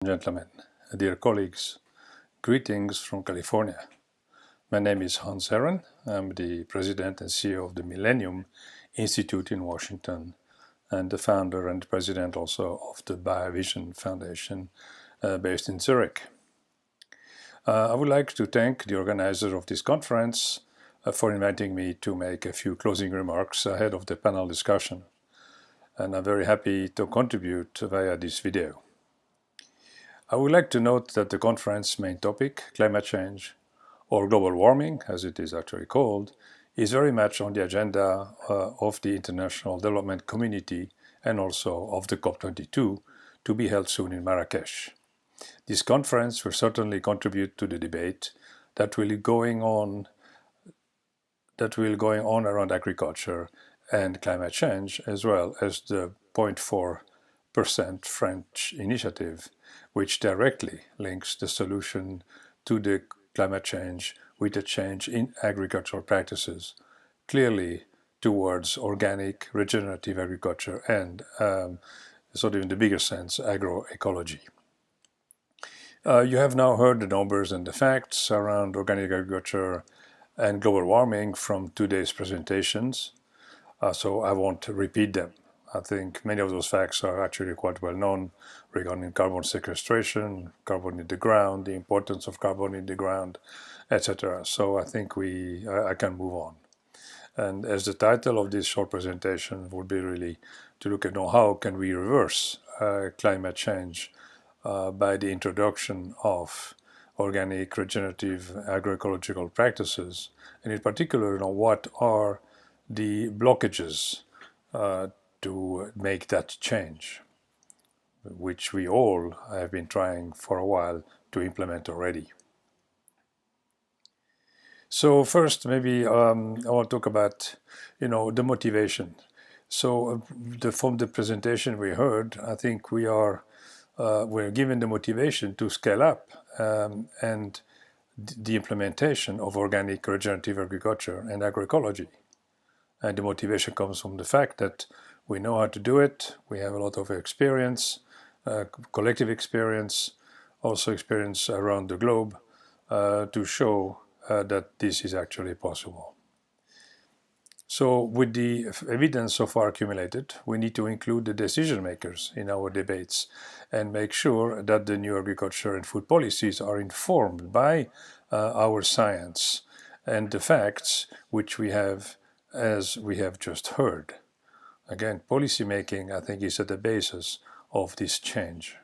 Gentlemen, dear colleagues, greetings from California. My name is Hans Herren. I'm the President and CEO of the Millennium Institute in Washington and the founder and president also of the Biovision Foundation based in Zurich. I would like to thank the organizer of this conference for inviting me to make a few closing remarks ahead of the panel discussion. And I'm very happy to contribute via this video. I would like to note that the conference main topic, climate change, or global warming, as it is actually called, is very much on the agenda of the international development community and also of the COP22 to be held soon in Marrakesh. This conference will certainly contribute to the debate that will going on around agriculture and climate change, as well as the 0.4% French initiative, which directly links the solution to the climate change with a change in agricultural practices, clearly towards organic, regenerative agriculture and, sort of in the bigger sense, agroecology. You have now heard the numbers and the facts around organic agriculture and global warming from today's presentations, so I won't repeat them. I think many of those facts are actually quite well known regarding carbon sequestration, carbon in the ground, the importance of carbon in the ground, etc. So I think I can move on. And as the title of this short presentation would be really to look at how can we reverse climate change by the introduction of organic, regenerative, agroecological practices, and in particular, what are the blockages to make that change, which we all have been trying for a while to implement already. So first, maybe I want to talk about, the motivation. So from the presentation we heard, I think we're given the motivation to scale up and the implementation of organic, regenerative agriculture and agroecology. And the motivation comes from the fact that we know how to do it, we have a lot of experience, collective experience, also experience around the globe to show that this is actually possible. So with the evidence so far accumulated, we need to include the decision makers in our debates and make sure that the new agriculture and food policies are informed by our science and the facts which we have, as we have just heard. Again, policy making, I think, is at the basis of this change.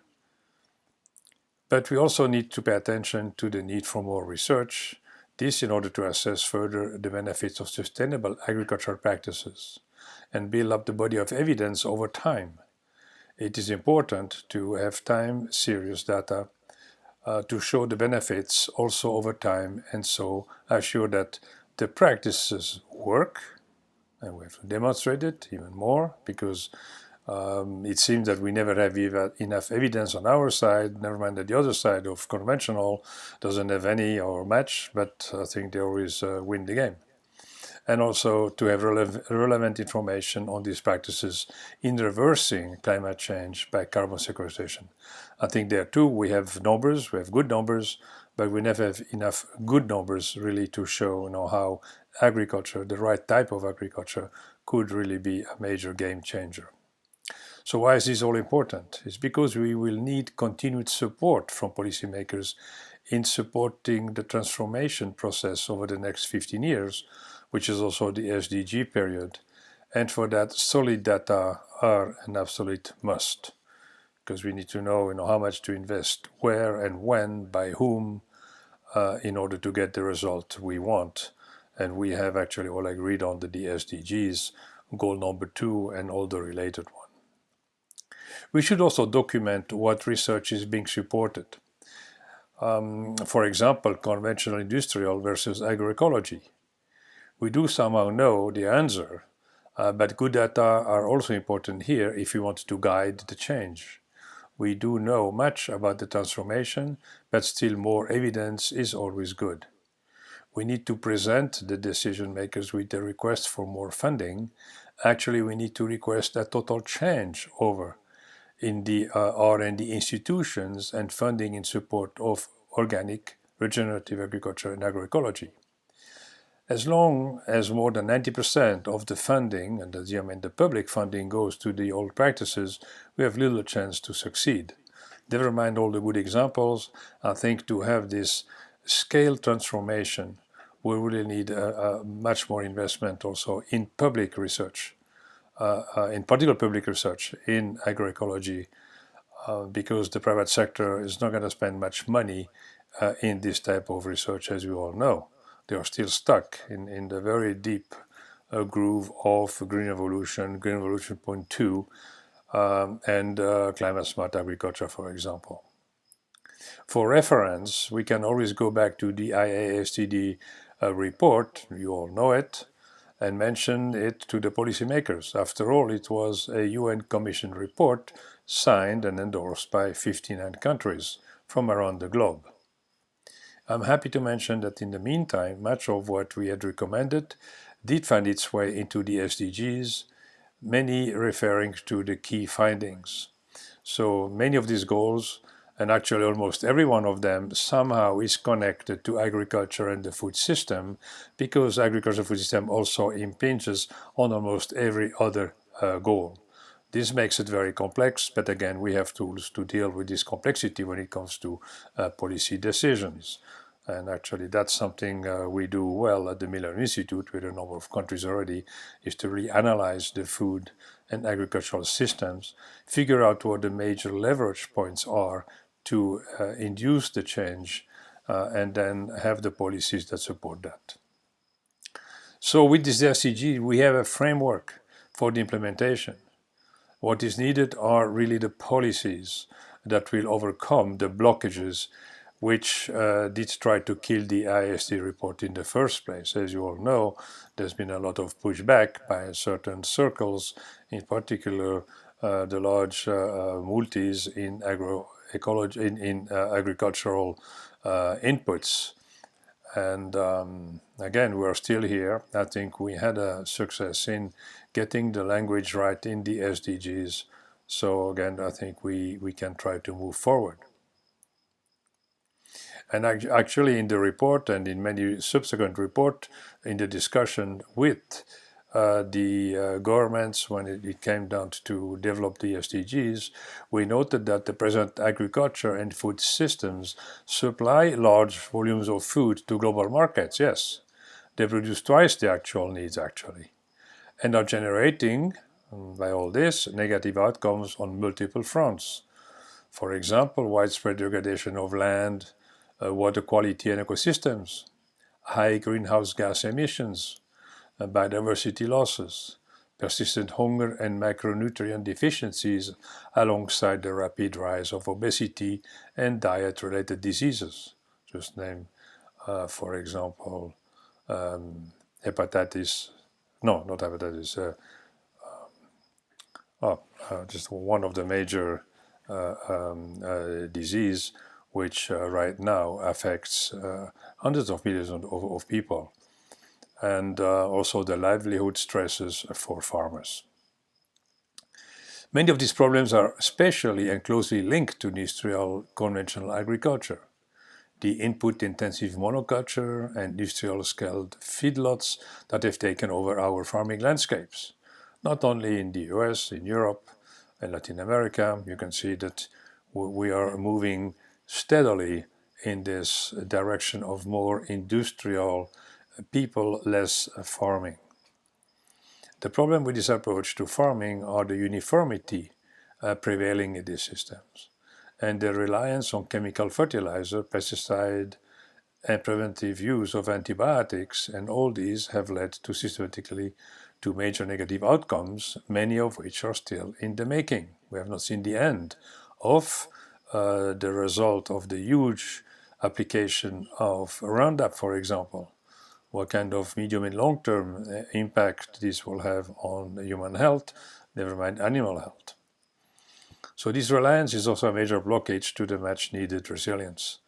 But we also need to pay attention to the need for more research, this in order to assess further the benefits of sustainable agricultural practices and build up the body of evidence over time. It is important to have time-series data to show the benefits also over time, and so assure that the practices work. And we have to demonstrate it even more, because it seems that we never have enough evidence on our side, never mind that the other side of conventional doesn't have any or much, but I think they always win the game. And also to have relevant information on these practices in reversing climate change by carbon sequestration. I think there too we have numbers, we have good numbers, but we never have enough good numbers really to show how agriculture, the right type of agriculture, could really be a major game changer. So why is this all important? It's because we will need continued support from policymakers in supporting the transformation process over the next 15 years, which is also the SDG period. And for that, solid data are an absolute must, because we need to know, how much to invest, where and when, by whom, in order to get the result we want. And we have actually all agreed on the SDGs, goal number 2 and all the related ones. We should also document what research is being supported. For example, conventional industrial versus agroecology. We do somehow know the answer, but good data are also important here if we want to guide the change. We do know much about the transformation, but still more evidence is always good. We need to present the decision makers with the request for more funding. Actually, we need to request a total change over in the R&D institutions and funding in support of organic, regenerative agriculture and agroecology. As long as more than 90% of the funding, and the public funding, goes to the old practices, we have little chance to succeed. Never mind all the good examples. I think to have this scale transformation, we really need much more investment also in public research, in particular public research in agroecology, because the private sector is not going to spend much money in this type of research, as we all know. They are still stuck in the very deep groove of Green Revolution 0.2, and climate smart agriculture, for example. For reference, we can always go back to the IASTD report, you all know it, and mention it to the policymakers. After all, it was a UN Commission report signed and endorsed by 59 countries from around the globe. I'm happy to mention that in the meantime, much of what we had recommended did find its way into the SDGs, many referring to the key findings. So many of these goals, and actually almost every one of them, somehow is connected to agriculture and the food system, because agriculture food system also impinges on almost every other goal. This makes it very complex, but again, we have tools to deal with this complexity when it comes to policy decisions. And actually, that's something we do well at the Millennium Institute with a number of countries already, is to really analyze the food and agricultural systems, figure out what the major leverage points are to induce the change, and then have the policies that support that. So with this SDG, we have a framework for the implementation. What is needed are really the policies that will overcome the blockages which did try to kill the ISD report in the first place. As you all know, there's been a lot of pushback by certain circles, in particular the large multis in agroecology, in agricultural inputs. And again, we're still here. I think we had a success in getting the language right in the SDGs. So again, I think we can try to move forward. And actually in the report and in many subsequent reports, in the discussion with the governments when it came down to develop the SDGs, we noted that the present agriculture and food systems supply large volumes of food to global markets, yes. They produce twice the actual needs, actually, and are generating, by all this, negative outcomes on multiple fronts. For example, widespread degradation of land, water quality and ecosystems, high greenhouse gas emissions, biodiversity losses, persistent hunger and macronutrient deficiencies, alongside the rapid rise of obesity and diet-related diseases. Just name, for example, hepatitis, no, not hepatitis, just one of the major disease which right now affects hundreds of millions of people, and also the livelihood stresses for farmers. Many of these problems are especially and closely linked to industrial conventional agriculture. The input-intensive monoculture and industrial-scaled feedlots that have taken over our farming landscapes. Not only in the US, in Europe, and Latin America, you can see that we are moving steadily in this direction of more industrial people, less farming. The problem with this approach to farming are the uniformity prevailing in these systems, and the reliance on chemical fertilizer, pesticide, and preventive use of antibiotics, and all these have led to systematically to major negative outcomes, many of which are still in the making. We have not seen the end of the result of the huge application of Roundup, for example. What kind of medium and long-term impact this will have on human health, never mind animal health. So this reliance is also a major blockage to the much-needed resilience.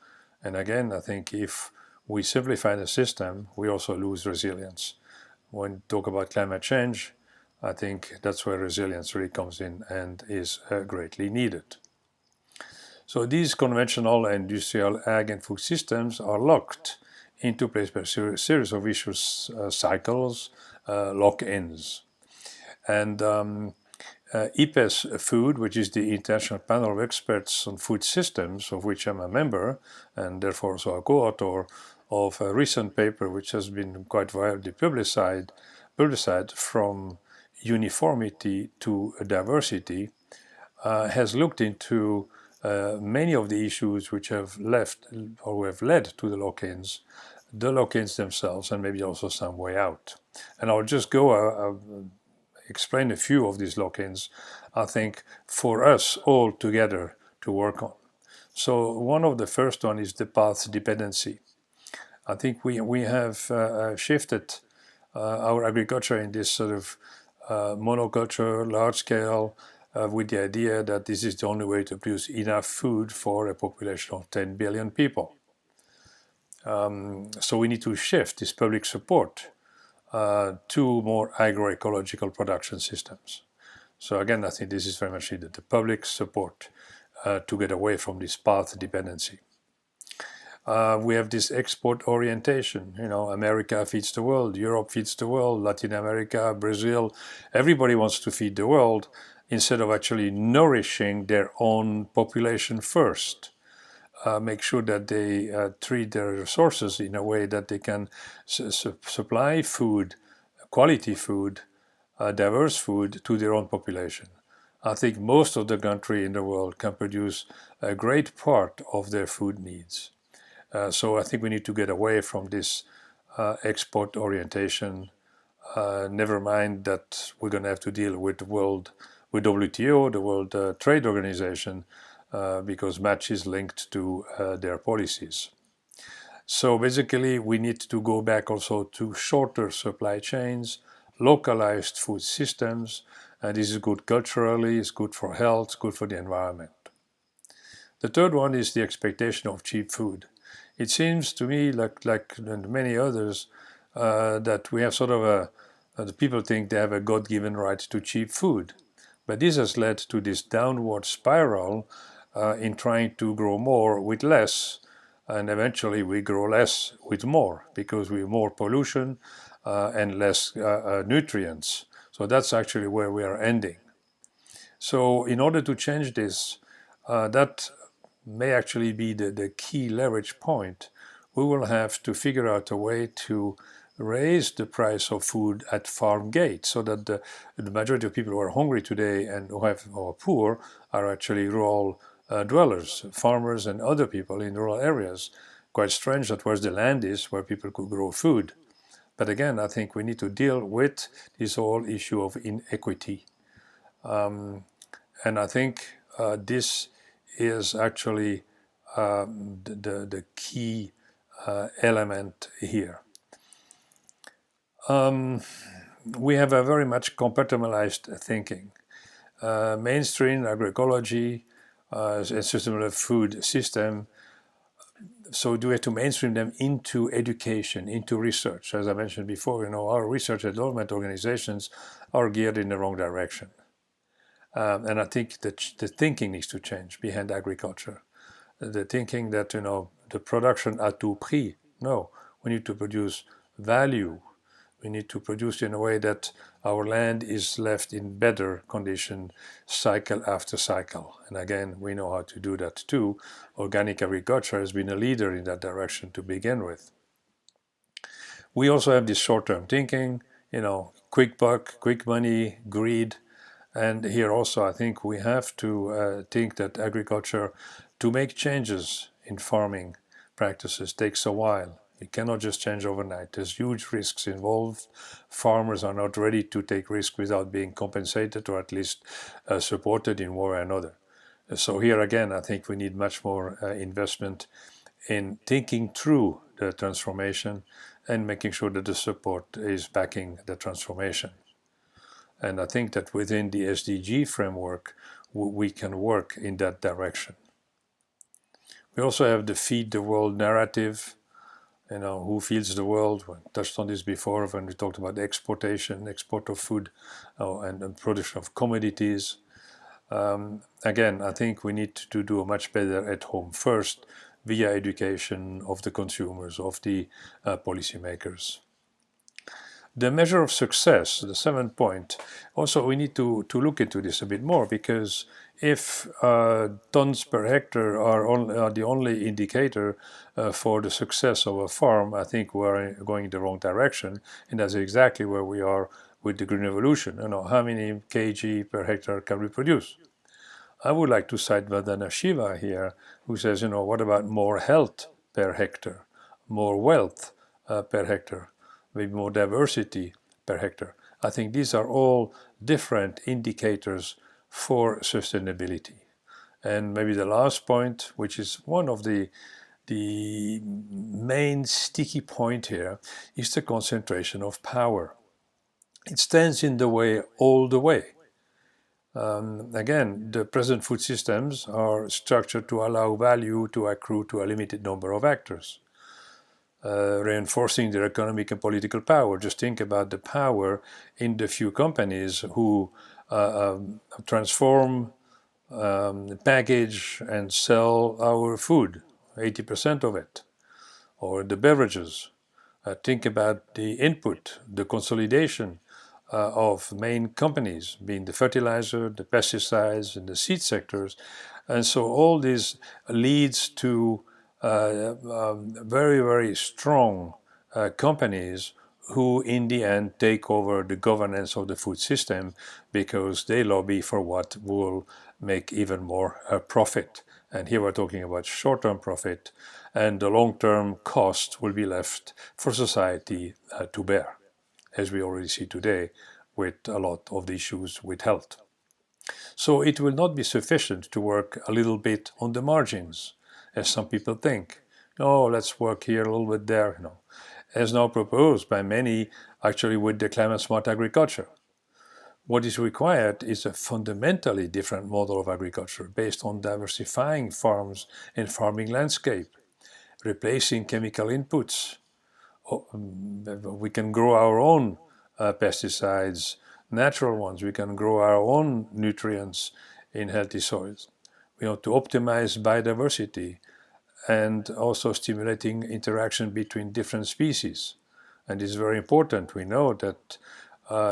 And again, I think if we simplify the system, we also lose resilience. When we talk about climate change, I think that's where resilience really comes in and is greatly needed. So these conventional industrial ag and food systems are locked into place by a series of vicious cycles, lock-ins. And IPES Food, which is the International Panel of Experts on Food Systems, of which I'm a member, and therefore also a co-author of a recent paper which has been quite widely publicized from uniformity to diversity, has looked into many of the issues which have left or have led to the lock-ins themselves, and maybe also some way out. And I'll just go explain a few of these lock-ins, I think, for us all together to work on. So one of the first one is the path dependency. I think we have shifted our agriculture in this sort of monoculture, large scale, with the idea that this is the only way to produce enough food for a population of 10 billion people. So we need to shift this public support to more agroecological production systems. So again, I think this is very much needed, the public support to get away from this path dependency. We have this export orientation. You know, America feeds the world, Europe feeds the world, Latin America, Brazil. Everybody wants to feed the world instead of actually nourishing their own population first. Make sure that they treat their resources in a way that they can supply food, quality food, diverse food to their own population. I think most of the country in the world can produce a great part of their food needs. So I think we need to get away from this export orientation. Never mind that we're going to have to deal with with WTO, the World Trade Organization, because match is linked to their policies. So basically, we need to go back also to shorter supply chains, localized food systems, and this is good culturally, it's good for health, good for the environment. The third one is the expectation of cheap food. It seems to me, like many others, that we have sort of the people think they have a God-given right to cheap food. But this has led to this downward spiral in trying to grow more with less, and eventually we grow less with more because we have more pollution and less nutrients. So that's actually where we are ending. So in order to change this, that may actually be the key leverage point. We will have to figure out a way to raise the price of food at farm gate so that the majority of people who are hungry today and who are poor are actually rural dwellers, farmers and other people in rural areas. Quite strange that where the land is where people could grow food. But again, I think we need to deal with this whole issue of inequity. And I think this is actually the key element here. We have a very much compartmentalized thinking. Mainstream agroecology, a sustainable food system. So do we have to mainstream them into education, into research? As I mentioned before, you know, our research and development organizations are geared in the wrong direction. And I think that the thinking needs to change behind agriculture. The thinking that, you know, the production à tout prix. No, we need to produce value. We need to produce in a way that our land is left in better condition cycle after cycle. And again, we know how to do that too. Organic agriculture has been a leader in that direction to begin with. We also have this short-term thinking, you know, quick buck, quick money, greed. And here also I think we have to think that agriculture, to make changes in farming practices, takes a while. It cannot just change overnight. There's huge risks involved. Farmers are not ready to take risks without being compensated or at least supported in one way or another. So here again, I think we need much more investment in thinking through the transformation and making sure that the support is backing the transformation. And I think that within the SDG framework, we can work in that direction. We also have the Feed the World narrative. Who feeds the world? We touched on this before when we talked about exportation, export of food, and production of commodities. Again, I think we need to do much better at home first via education of the consumers, of the policymakers. The measure of success, the 7th point, also we need to look into this a bit more, because if tons per hectare are the only indicator for the success of a farm, I think we're going in the wrong direction, and that's exactly where we are with the Green Revolution. How many kg per hectare can we produce? I would like to cite Vandana Shiva here, who says, what about more health per hectare, more wealth per hectare, maybe more diversity per hectare. I think these are all different indicators for sustainability. And maybe the last point, which is one of the main sticky point here, is the concentration of power. It stands in the way all the way. Again, the present food systems are structured to allow value to accrue to a limited number of actors, reinforcing their economic and political power. Just think about the power in the few companies who transform, package, and sell our food, 80% of it, or the beverages. Think about the input, the consolidation of main companies, being the fertilizer, the pesticides, and the seed sectors. And so all this leads to very, very strong companies who in the end take over the governance of the food system, because they lobby for what will make even more profit. And here we're talking about short-term profit, and the long-term cost will be left for society to bear, as we already see today with a lot of the issues with health. So it will not be sufficient to work a little bit on the margins, as some people think. Oh, let's work here a little bit there, as now proposed by many, actually, with the climate smart agriculture. What is required is a fundamentally different model of agriculture based on diversifying farms and farming landscape, replacing chemical inputs. We can grow our own pesticides, natural ones. We can grow our own nutrients in healthy soils. We want to optimize biodiversity and also stimulating interaction between different species. And it's very important. We know that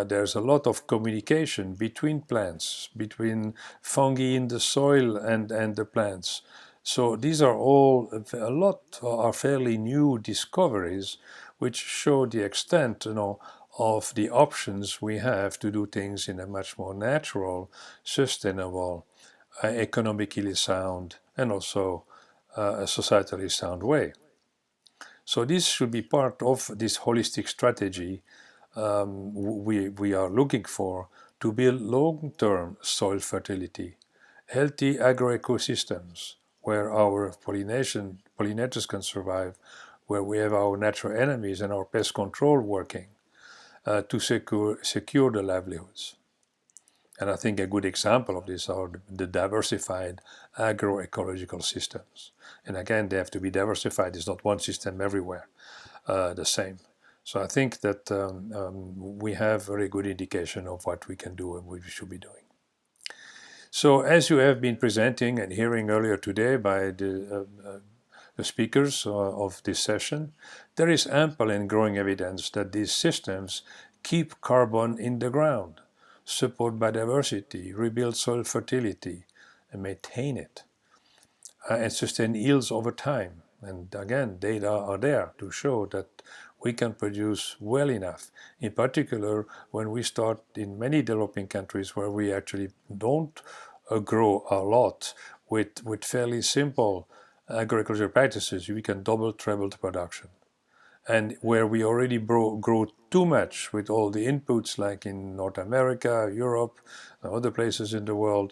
there's a lot of communication between plants, between fungi in the soil and the plants. So these are all, a lot are fairly new discoveries which show the extent, of the options we have to do things in a much more natural, sustainable, economically sound, and also a societally sound way. So this should be part of this holistic strategy we are looking for to build long-term soil fertility, healthy agroecosystems where our pollinators can survive, where we have our natural enemies and our pest control working to secure the livelihoods. And I think a good example of this are the diversified agroecological systems. And again, they have to be diversified. It's not one system everywhere the same. So I think that we have very good indication of what we can do and what we should be doing. So as you have been presenting and hearing earlier today by the speakers of this session, there is ample and growing evidence that these systems keep carbon in the ground, support biodiversity, rebuild soil fertility, and maintain it, and sustain yields over time. And again, data are there to show that we can produce well enough, in particular when we start in many developing countries where we actually don't grow a lot with fairly simple agricultural practices. We can double, treble the production. And where we already grow too much with all the inputs, like in North America, Europe, and other places in the world,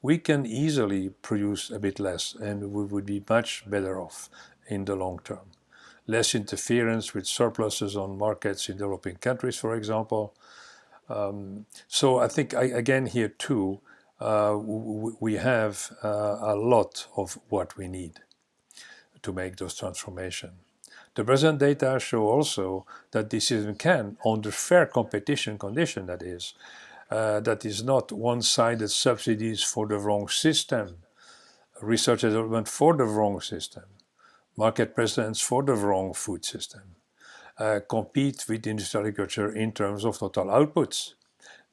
we can easily produce a bit less, and we would be much better off in the long term. Less interference with surpluses on markets in developing countries, for example. So I think, again, here too, we have a lot of what we need to make those transformations. The present data show also that this system can, under fair competition condition that is not one-sided subsidies for the wrong system, research and development for the wrong system, market presence for the wrong food system, compete with industrial agriculture in terms of total outputs,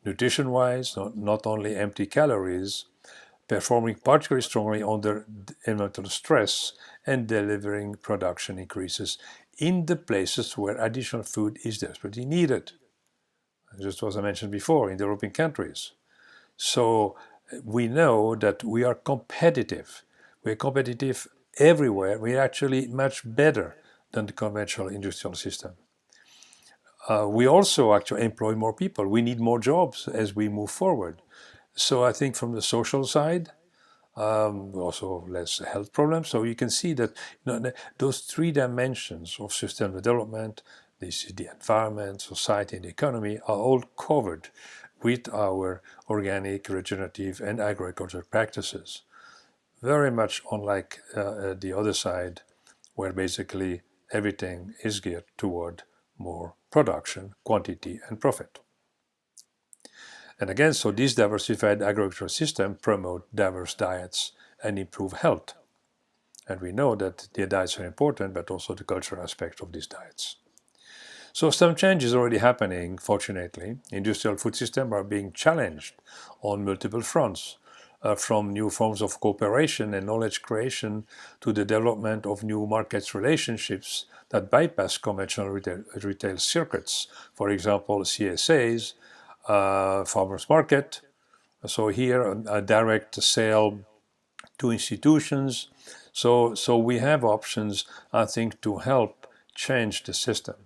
nutrition-wise, not only empty calories, performing particularly strongly under environmental stress and delivering production increases in the places where additional food is desperately needed. Just as I mentioned before, in the European countries. So we know that we are competitive. We're competitive everywhere. We're actually much better than the conventional industrial system. We also actually employ more people. We need more jobs as we move forward. So I think from the social side, also less health problems. So you can see that those three dimensions of sustainable development, this is the environment, society, and economy, are all covered with our organic, regenerative, and agroecological practices. Very much unlike the other side, where basically everything is geared toward more production, quantity, and profit. And again, so this diversified agricultural system promote diverse diets and improve health. And we know that the diets are important, but also the cultural aspect of these diets. So some change is already happening, fortunately. Industrial food systems are being challenged on multiple fronts, from new forms of cooperation and knowledge creation to the development of new markets relationships that bypass conventional retail circuits. For example, CSAs, farmers market. So here a direct sale to institutions. So we have options, I think, to help change the system.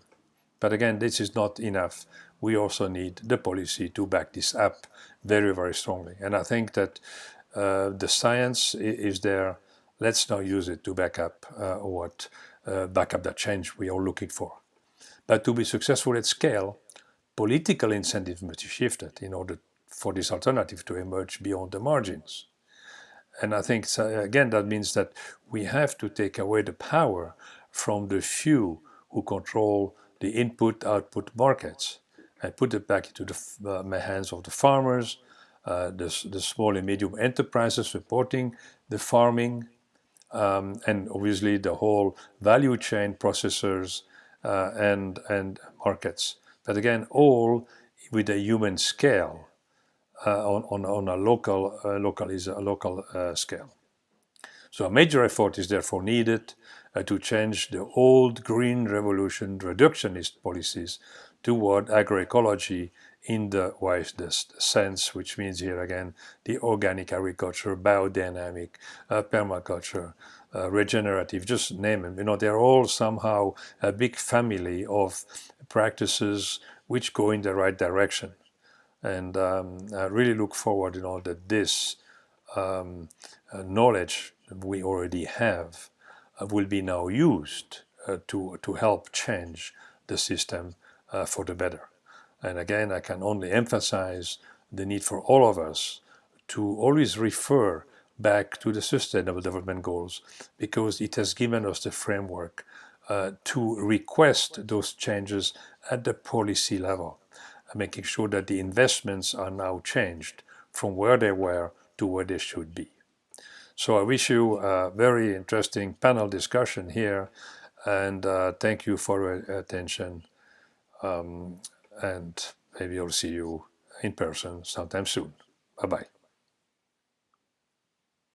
But again, this is not enough. We also need the policy to back this up very, very strongly. And I think that the science is there. Let's now use it to back up that change we are looking for. But to be successful at scale, political incentives must be shifted in order for this alternative to emerge beyond the margins. And I think, again, that means that we have to take away the power from the few who control the input-output markets and put it back into the hands of the farmers, the small and medium enterprises supporting the farming, and obviously the whole value chain, processors and markets. But again, all with a human scale, on a local scale. So a major effort is therefore needed to change the old green revolution reductionist policies toward agroecology in the widest sense, which means here again the organic agriculture, biodynamic, permaculture, regenerative, just name them. They're all somehow a big family of practices which go in the right direction. And I really look forward, that this knowledge that we already have will be now used to help change the system for the better. And again, I can only emphasize the need for all of us to always refer back to the Sustainable Development Goals, because it has given us the framework to request those changes at the policy level, making sure that the investments are now changed from where they were to where they should be. So I wish you a very interesting panel discussion here, and thank you for your attention, and maybe I'll see you in person sometime soon. Bye-bye.